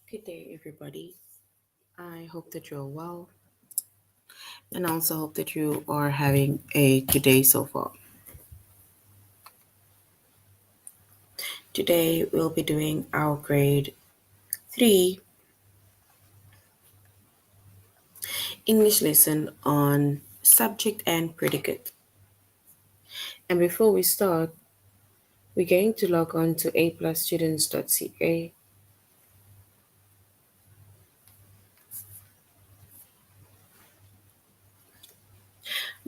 Good day, everybody. I hope that you're well and also hope that you are having a good day so far. Today, we'll be doing our grade 3 English lesson on subject and predicate. And before we start, we're going to log on to aplusstudents.ca.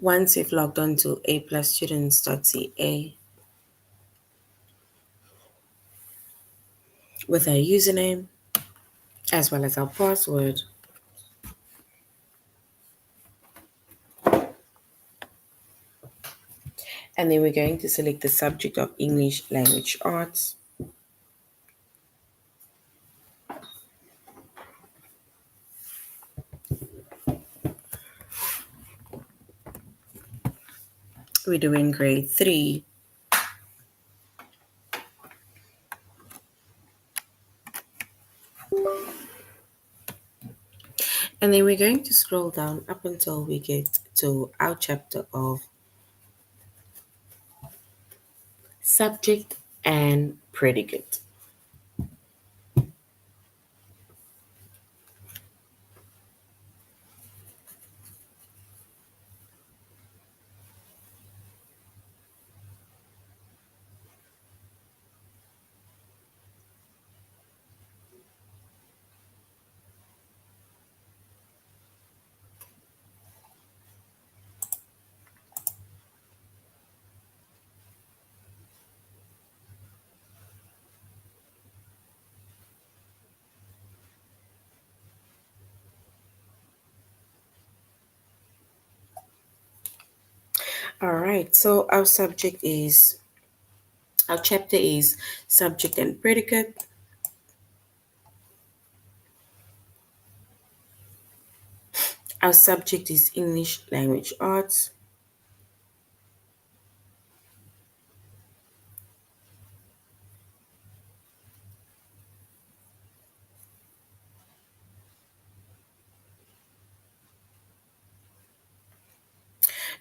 Once you've logged on to aplusstudents.ca with our username as well as our password, and then we're going to select the subject of English Language Arts. We're doing grade 3. And then we're going to scroll down up until we get to our chapter of subject and predicate. All right, so our chapter is subject and predicate. Our subject is English Language Arts.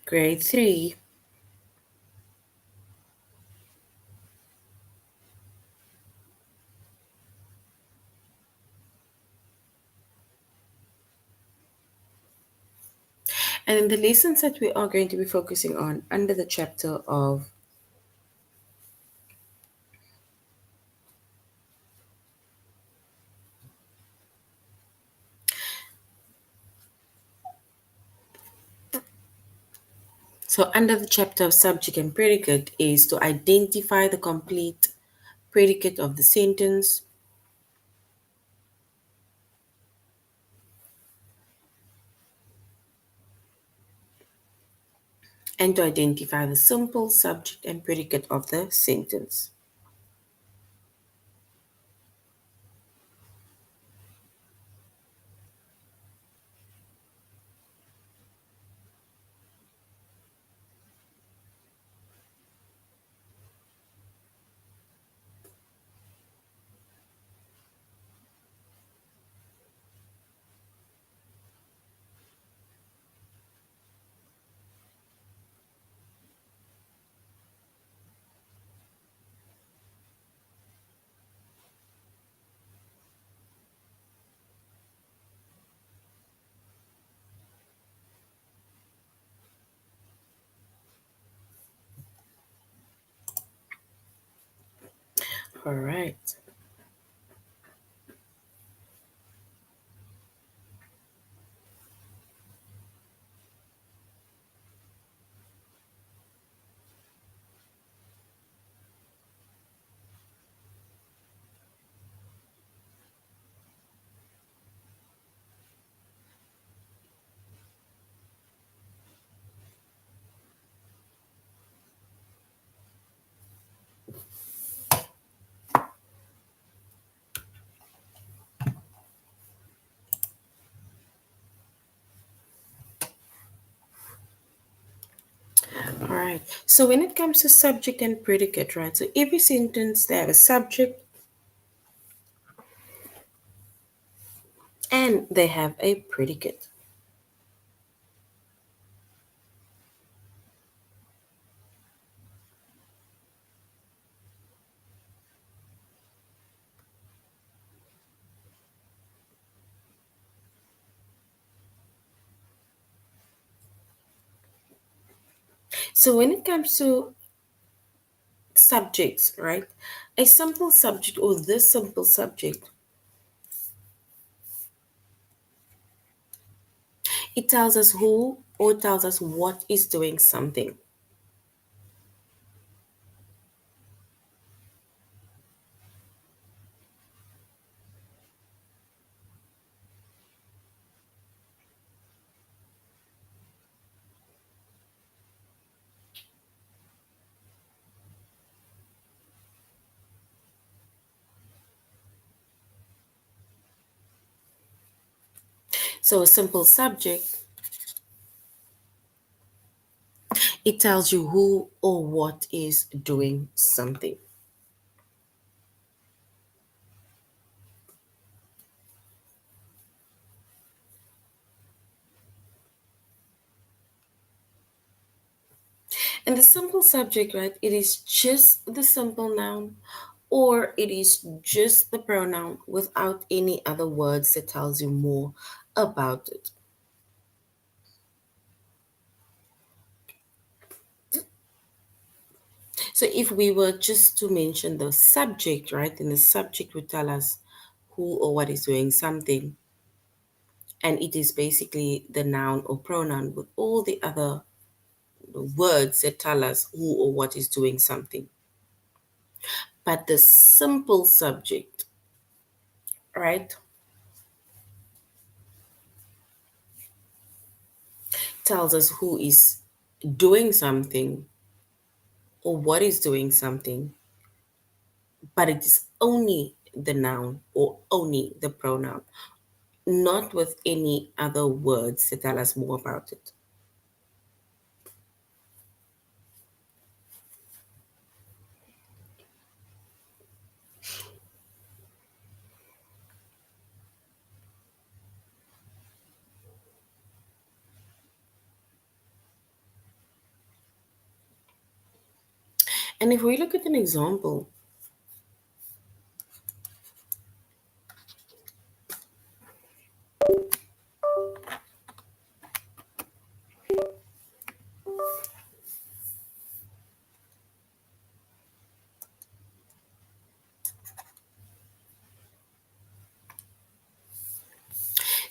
Grade 3, and in the lessons that we are going to be focusing on under the chapter of under the chapter of subject and predicate is to identify the complete predicate of the sentence, and to identify the simple subject and predicate of the sentence. All right. All right. So when it comes to subject and predicate, right? So every sentence they have a subject and they have a predicate. So when it comes to subjects, right? A simple subject or this simple subject, it tells us who or tells us what is doing something. So a simple subject, it tells you who or what is doing something. And the simple subject, right? It is just the simple noun or it is just the pronoun without any other words that tells you more about it. So if we were just to mention the subject, right, then the subject would tell us who or what is doing something. And it is basically the noun or pronoun with all the other words that tell us who or what is doing something. But the simple subject, right, tells us who is doing something or what is doing something, but it is only the noun or only the pronoun, not with any other words that tell us more about it. And if we look at an example,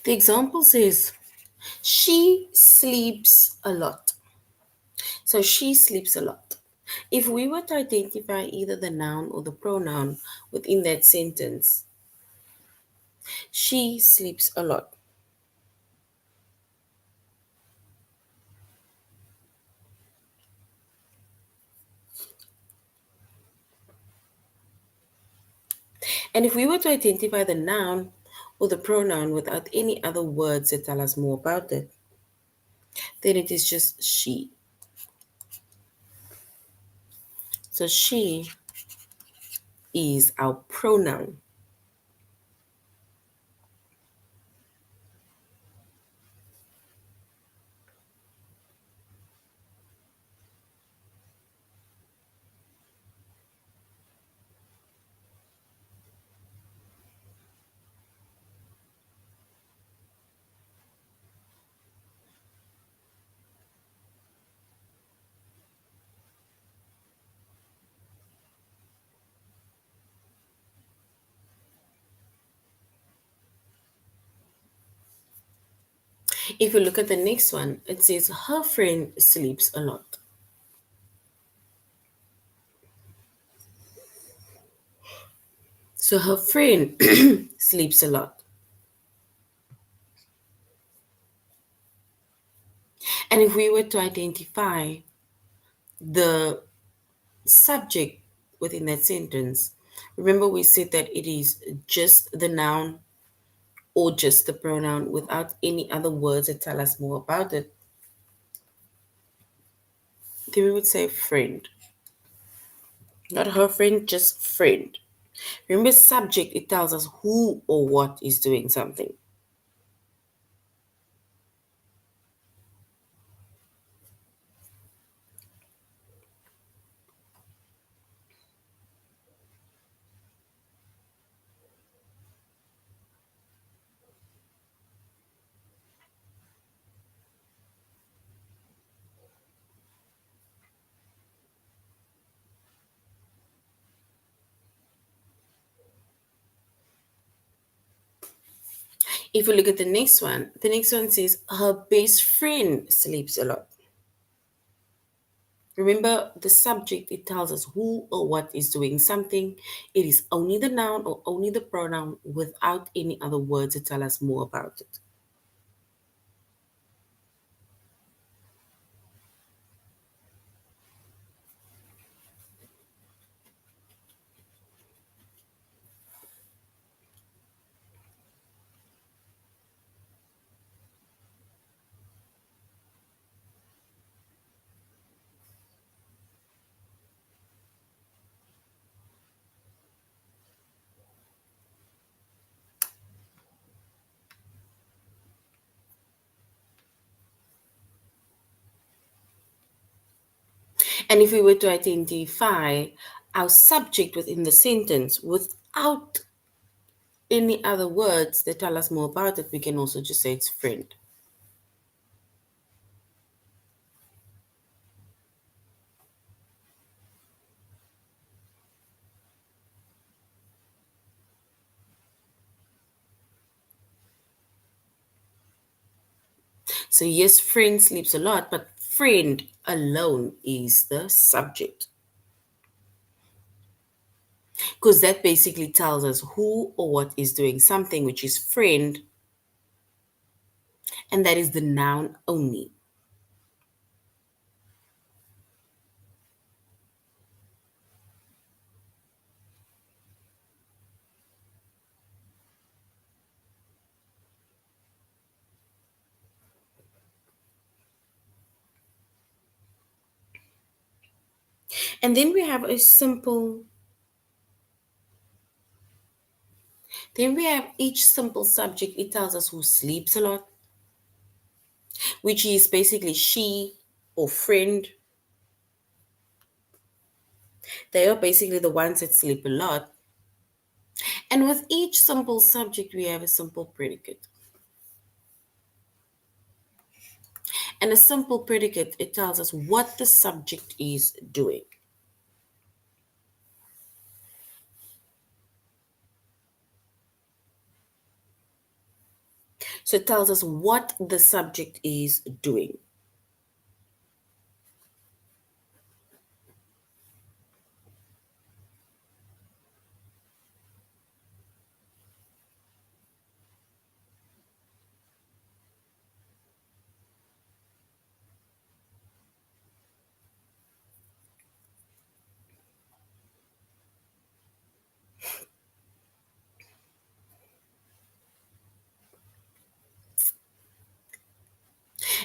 the example says, she sleeps a lot. So she sleeps a lot. If we were to identify either the noun or the pronoun within that sentence, she sleeps a lot. And if we were to identify the noun or the pronoun without any other words that tell us more about it, then it is just she. So she is our pronoun. If you look at the next one, it says her friend sleeps a lot. So her friend sleeps a lot. And if we were to identify the subject within that sentence, remember we said that it is just the noun or just the pronoun without any other words that tell us more about it. Then we would say friend. Not her friend, just friend. Remember, subject, it tells us who or what is doing something. If we look at the next one says her best friend sleeps a lot. Remember the subject, it tells us who or what is doing something. It is only the noun or only the pronoun without any other words to tell us more about it. And if we were to identify our subject within the sentence without any other words that tell us more about it, we can also just say it's friend. So, yes, friend sleeps a lot, but friend alone is the subject. Because that basically tells us who or what is doing something, which is friend, and that is the noun only. And then we have a simple, then we have each simple subject. It tells us who sleeps a lot, which is basically she or friend. They are basically the ones that sleep a lot. And with each simple subject, we have a simple predicate. And a simple predicate, it tells us what the subject is doing. So it tells us what the subject is doing.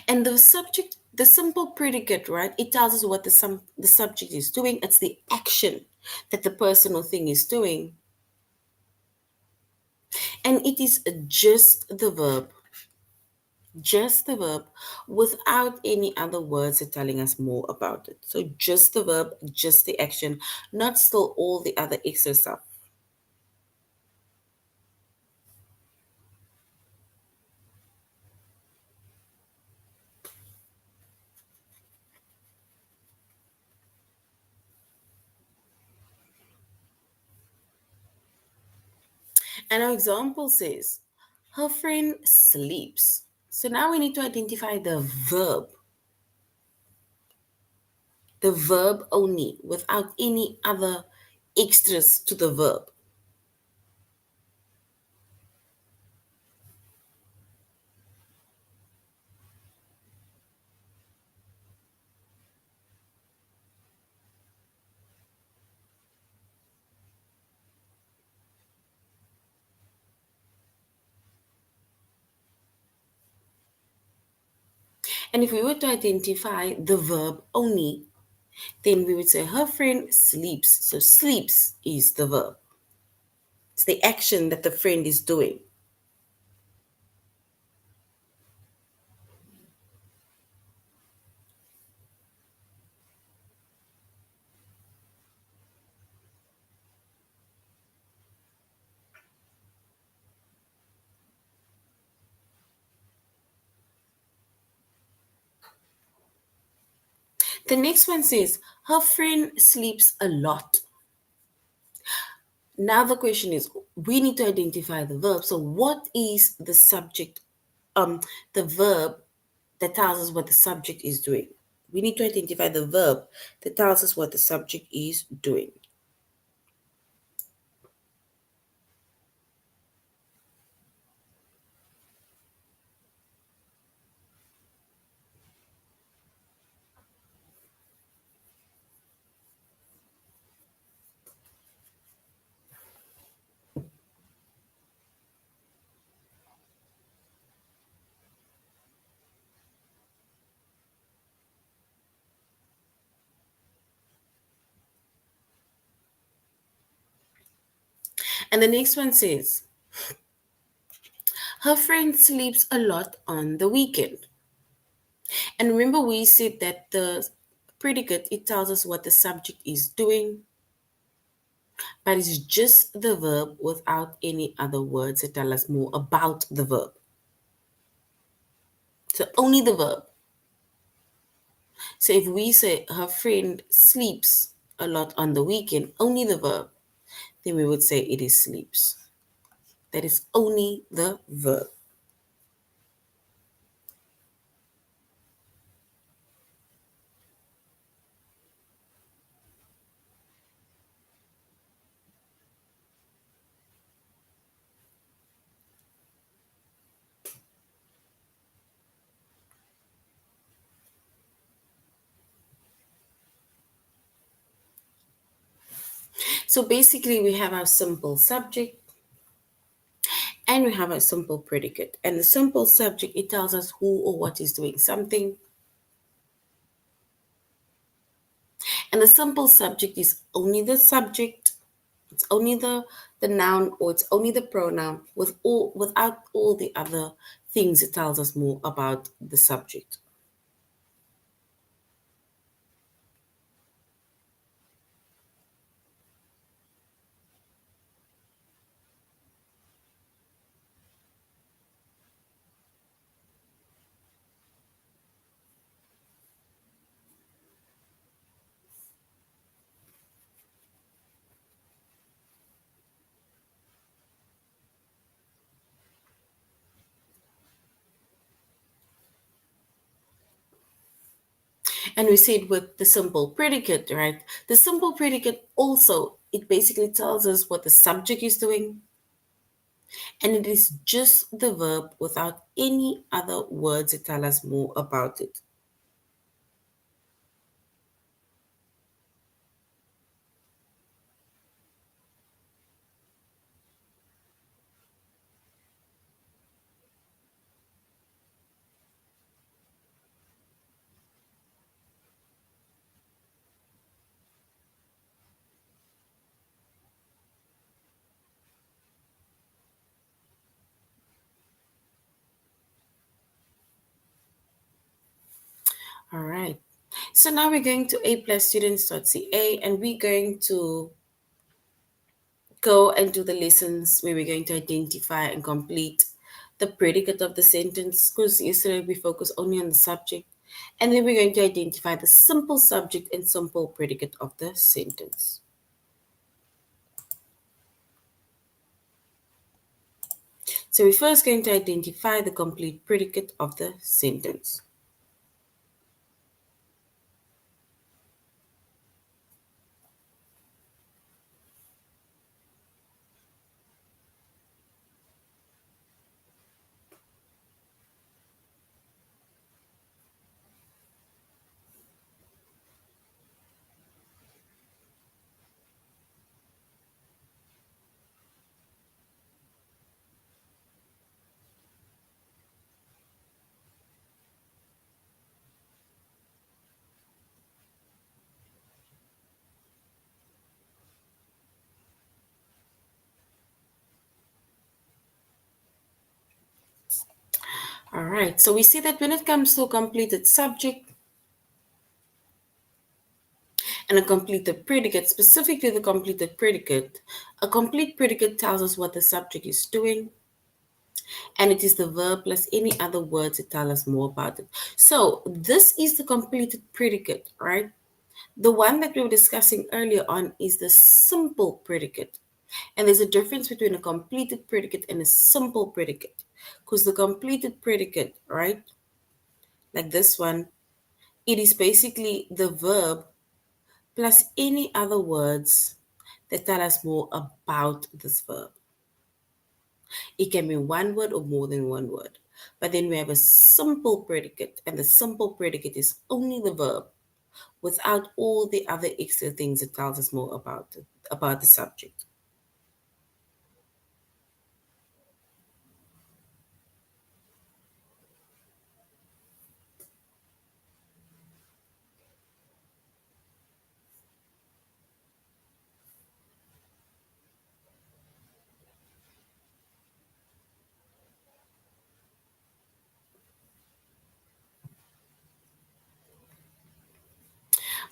And the subject, the simple predicate, right? It tells us what the subject is doing. It's the action that the person or thing is doing. And it is just the verb without any other words are telling us more about it. So just the verb, just the action, not still all the other extra stuff. And our example says, her friend sleeps. So now we need to identify the verb only, without any other extras to the verb. And if we were to identify the verb only, then we would say her friend sleeps. So sleeps is the verb. It's the action that the friend is doing. The next one says, her friend sleeps a lot. Now the question is, we need to identify the verb. So what is the subject, the verb that tells us what the subject is doing? We need to identify the verb that tells us what the subject is doing. And the next one says, her friend sleeps a lot on the weekend. And remember, we said that the predicate, it tells us what the subject is doing, but it's just the verb without any other words that tell us more about the verb. So only the verb. So if we say her friend sleeps a lot on the weekend, only the verb, then we would say it is sleeps. That is only the verb. So basically, we have our simple subject and we have a simple predicate. And the simple subject, it tells us who or what is doing something. And the simple subject is only the subject, it's only the noun, or it's only the pronoun without all the other things it tells us more about the subject. And we said with the simple predicate, right? The simple predicate also, it basically tells us what the subject is doing, and it is just the verb without any other words that tell us more about it. All right. So now we're going to aplusstudents.ca and we're going to go and do the lessons where we're going to identify and complete the predicate of the sentence, because yesterday we focused only on the subject. And then we're going to identify the simple subject and simple predicate of the sentence. So we're first going to identify the complete predicate of the sentence. All right, so we see that when it comes to a completed subject and a completed predicate, specifically the completed predicate, a complete predicate tells us what the subject is doing, and it is the verb plus any other words that tell us more about it. So this is the completed predicate, right? The one that we were discussing earlier on is the simple predicate. And there's a difference between a completed predicate and a simple predicate. Because the completed predicate, right, like this one, it is basically the verb plus any other words that tell us more about this verb. It can be one word or more than one word. But then we have a simple predicate, and the simple predicate is only the verb without all the other extra things that tells us more about the subject.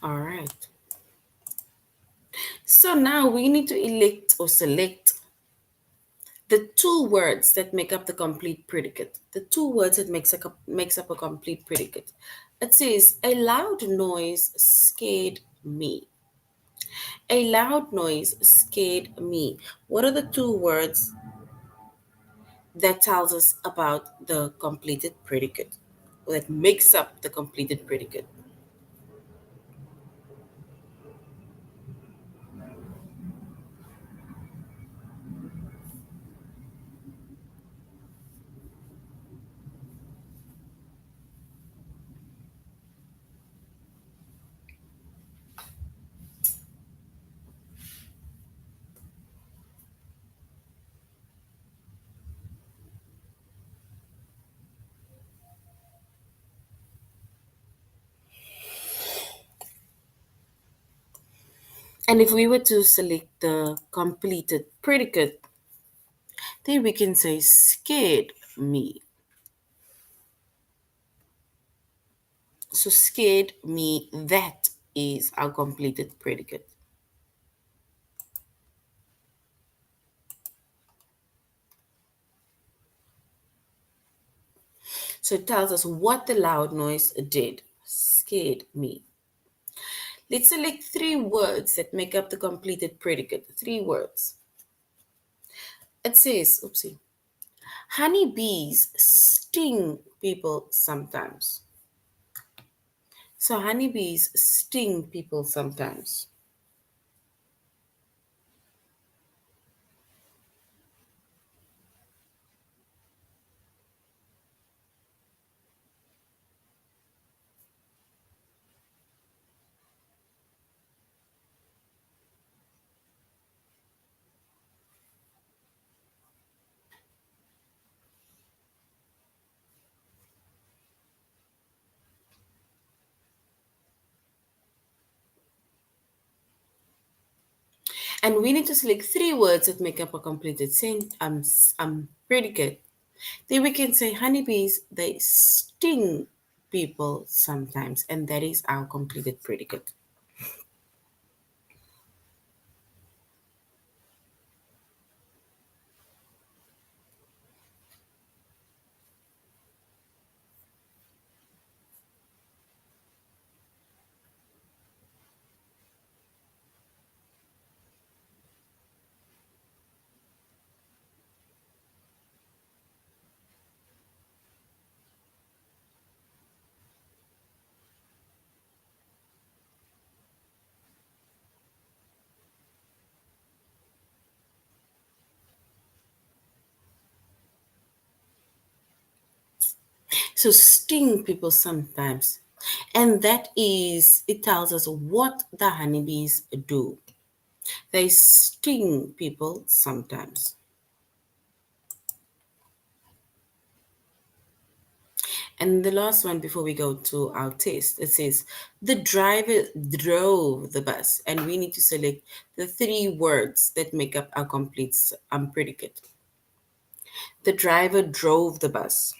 All right. So now we need to elect or select the two words that make up the complete predicate. The two words that makes up a complete predicate. It says a loud noise scared me. A loud noise scared me. What are the two words that tells us about the completed predicate? Or that makes up the completed predicate? And if we were to select the completed predicate, then we can say scared me. So scared me, that is our completed predicate. So it tells us what the loud noise did. Scared me. Let's select three words that make up the completed predicate. Three words. It says, oopsie, honeybees sting people sometimes. So honeybees sting people sometimes. And we need to select three words that make up a completed predicate. Then we can say honeybees, they sting people sometimes, and that is our completed predicate. So sting people sometimes. And that is, it tells us what the honeybees do. They sting people sometimes. And the last one before we go to our test, it says the driver drove the bus, and we need to select the three words that make up our complete predicate. The driver drove the bus.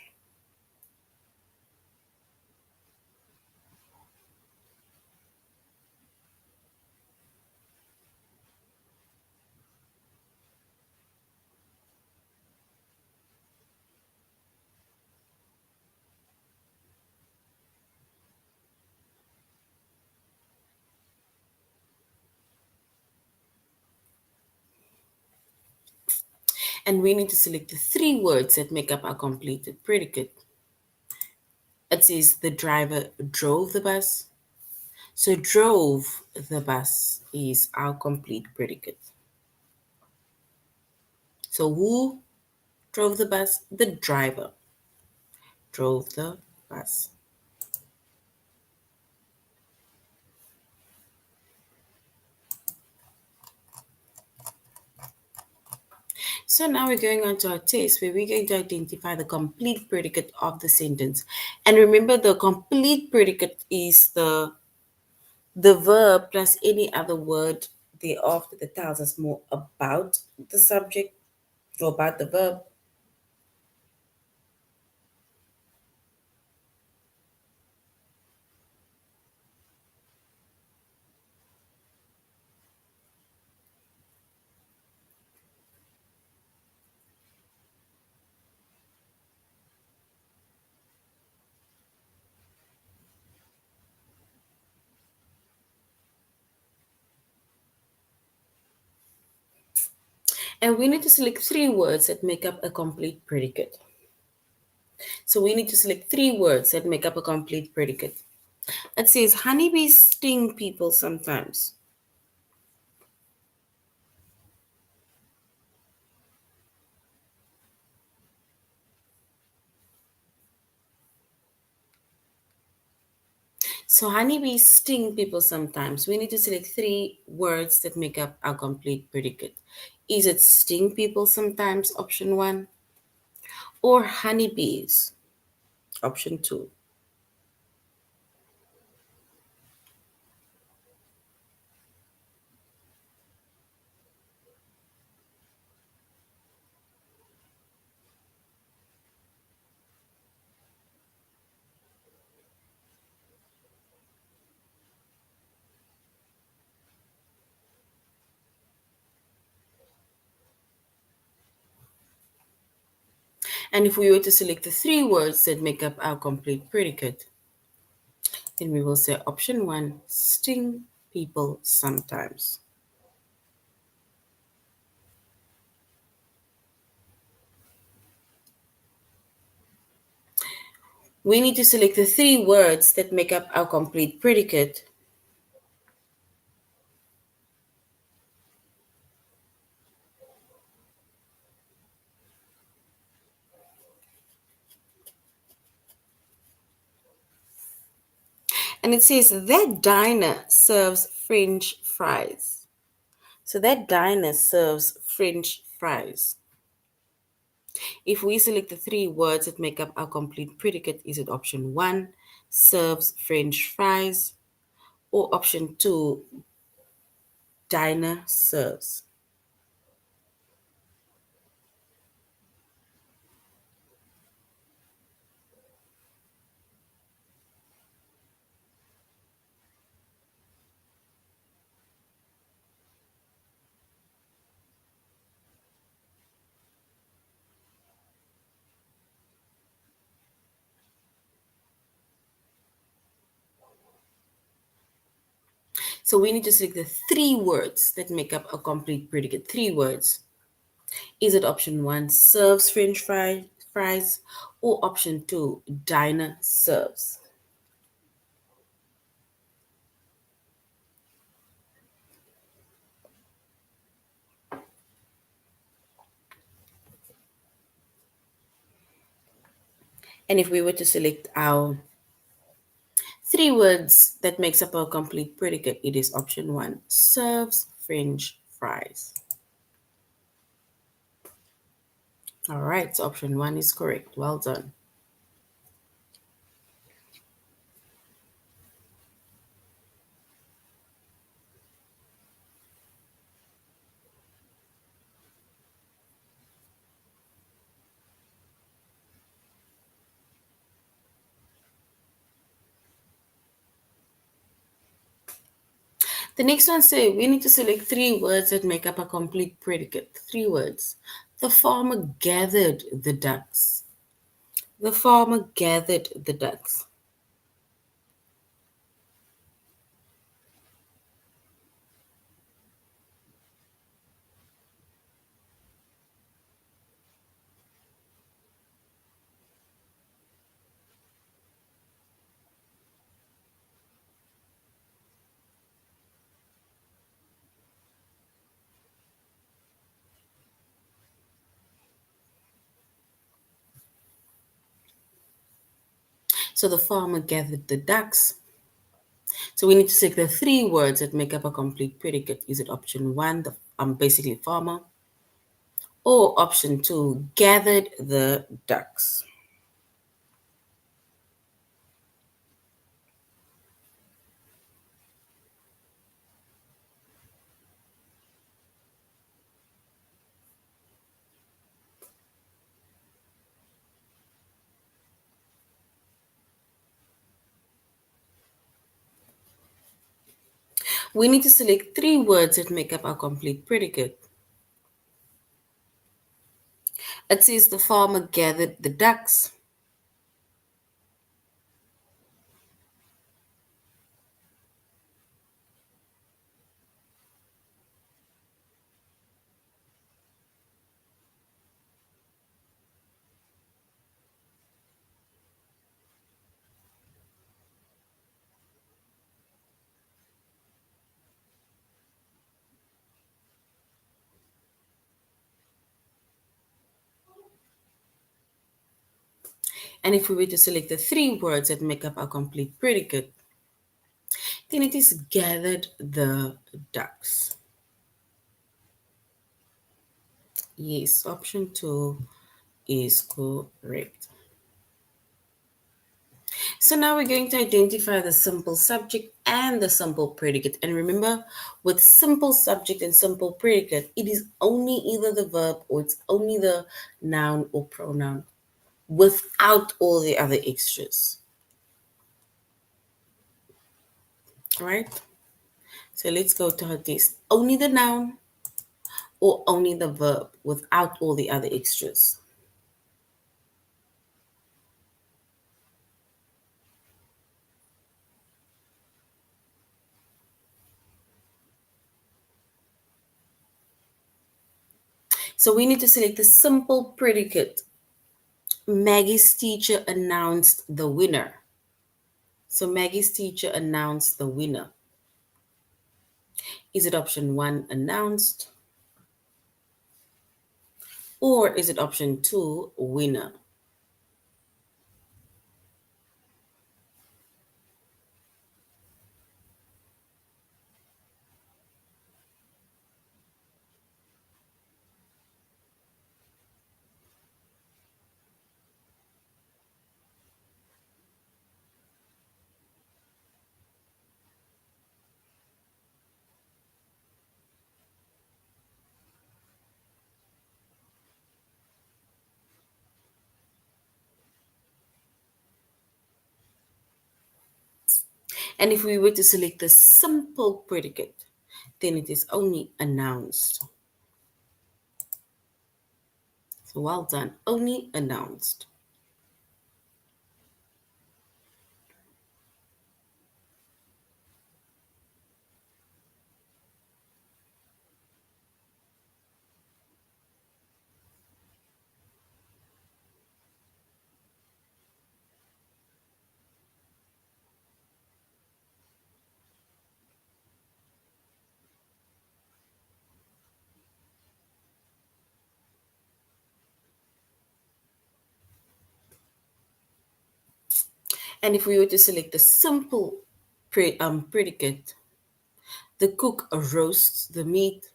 And we need to select the three words that make up our completed predicate. It says the driver drove the bus. So drove the bus is our complete predicate. So who drove the bus? The driver drove the bus. So now we're going on to our test where we're going to identify the complete predicate of the sentence. And remember, the complete predicate is the verb plus any other word thereafter that tells us more about the subject or about the verb. And we need to select three words that make up a complete predicate. So we need to select three words that make up a complete predicate. It says honeybees sting people sometimes. So honeybees sting people sometimes. We need to select three words that make up our complete predicate. Is it sting people sometimes, option one, or honeybees, option two? And if we were to select the three words that make up our complete predicate, then we will say option one, sting people sometimes. We need to select the three words that make up our complete predicate. And it says that diner serves French fries. So that diner serves French fries. If we select the three words that make up our complete predicate, is it option one, serves French fries, or option two, diner serves? So we need to select the three words that make up a complete predicate. Three words. Is it option one, serves fries, or option two, diner serves? And if we were to select our three words that makes up our complete predicate, it is option one, serves French fries. All right, so option one is correct. Well done. The next one say we need to select three words that make up a complete predicate. Three words. The farmer gathered the ducks. The farmer gathered the ducks. So the farmer gathered the ducks. So we need to select the three words that make up a complete predicate. Is it option one, the basically farmer, or option two, gathered the ducks? We need to select three words that make up our complete predicate. It says the farmer gathered the ducks. And if we were to select the three words that make up our complete predicate, then it is gathered the ducks. Yes, option two is correct. So now we're going to identify the simple subject and the simple predicate. And remember, with simple subject and simple predicate, it is only either the verb or it's only the noun or pronoun without all the other extras. All right? So let's go to our test. Only the noun or only the verb without all the other extras. So we need to select the simple predicate. Maggie's teacher announced the winner. So Maggie's teacher announced the winner. Is it option one, announced? Or is it option two, winner? And if we were to select the simple predicate, then it is only announced. So well done, only announced. And if we were to select the simple predicate, the cook roasts the meat.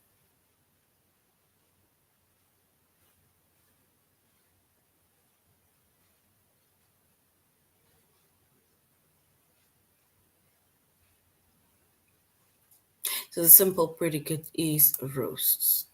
So the simple predicate is roasts.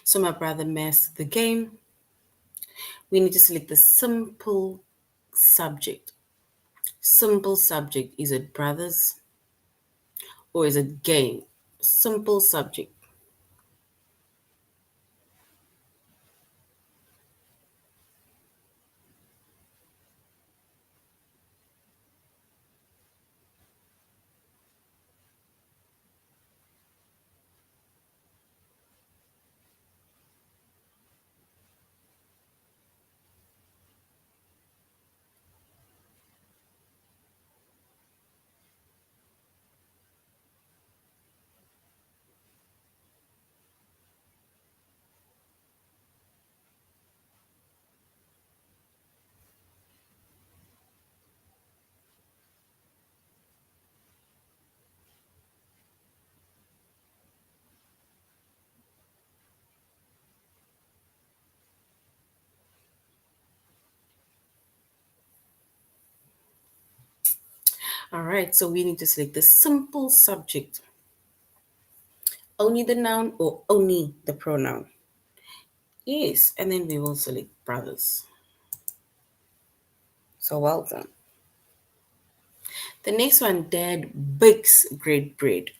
So my brother mastered the game. We need to select the simple subject. Simple subject, is it brothers or is it game? Simple subject. All right, so we need to select the simple subject, only the noun or only the pronoun. Yes, and then we will select brothers. So well done. The next one, dad bakes great bread.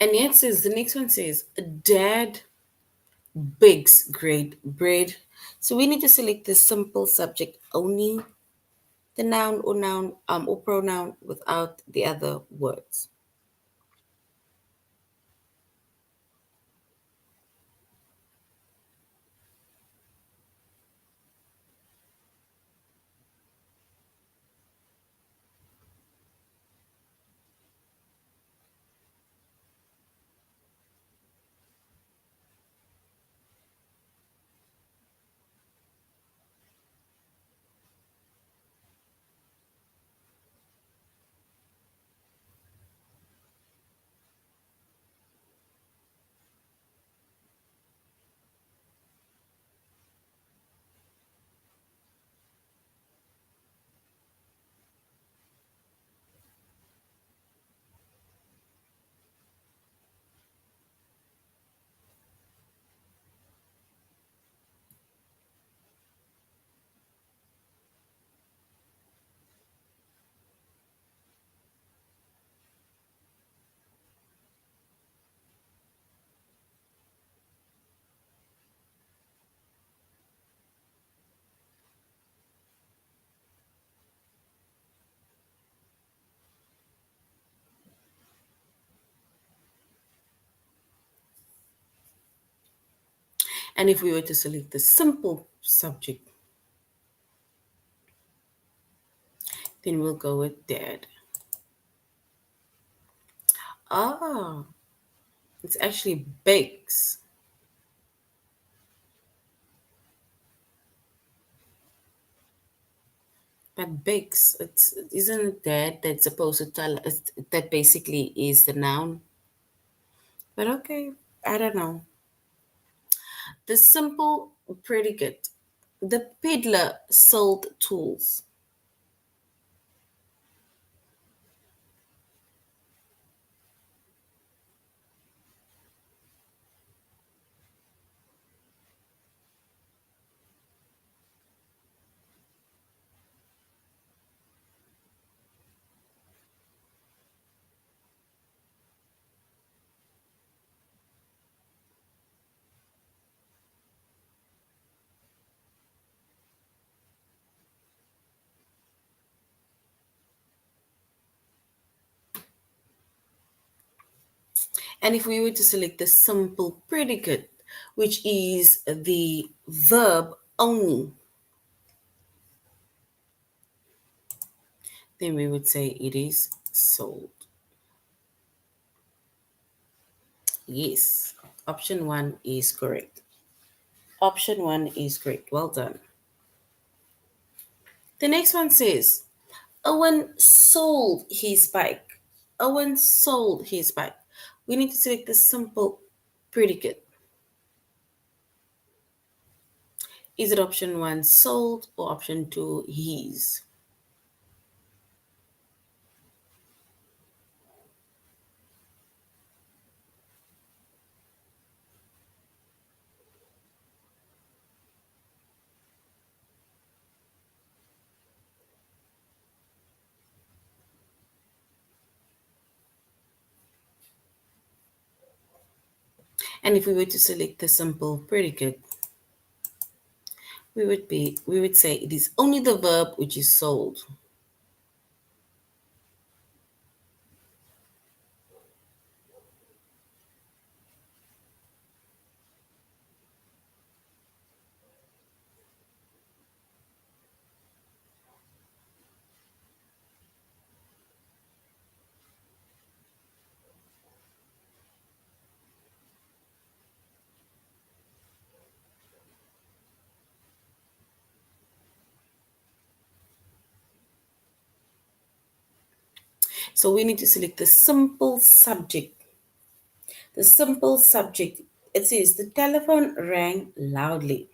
And yet says the next one says dad bakes great bread. So we need to select the simple subject only, the noun or pronoun without the other words. And if we were to select the simple subject, then we'll go with dad. Ah, it's actually bakes. But bakes, it's isn't it dad that's supposed to tell us that basically is the noun? But okay, I don't know. The simple predicate. The peddler sold tools. And if we were to select the simple predicate, which is the verb only, then we would say it is sold. Yes, option one is correct. Option one is correct. Well done. The next one says Owen sold his bike. Owen sold his bike. We need to select the simple predicate. Is it option one, sold, or option two, his? And if we were to select the simple predicate, we would say it is only the verb which is sold. So we need to select the simple subject. The simple subject. It says the telephone rang loudly.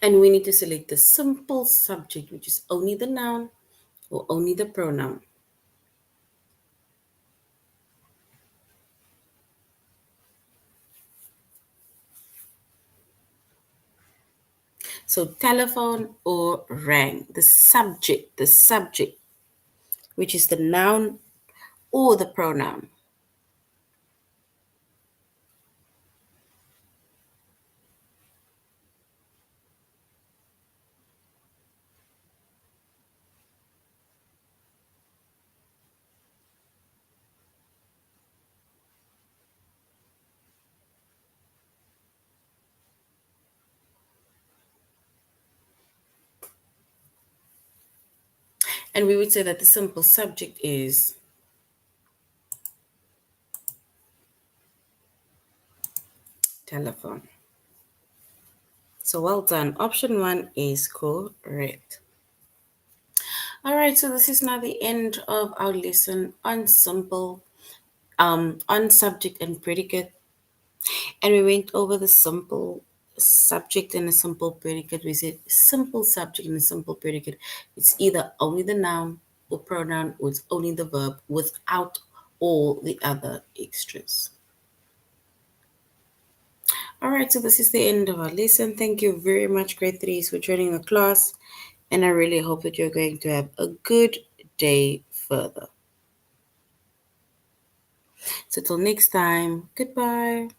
And we need to select the simple subject, which is only the noun or only the pronoun. So telephone or rang, the subject, which is the noun or the pronoun. And we would say that the simple subject is telephone. So well done. Option one is correct. All right, so this is now the end of our lesson on simple, on subject and predicate. And we went over the simple subject and a simple predicate. We said simple subject and a simple predicate. It's either only the noun or pronoun or it's only the verb without all the other extras. All right, so this is the end of our lesson. Thank you very much, grade threes, for joining the class. And I really hope that you're going to have a good day further. So till next time, goodbye.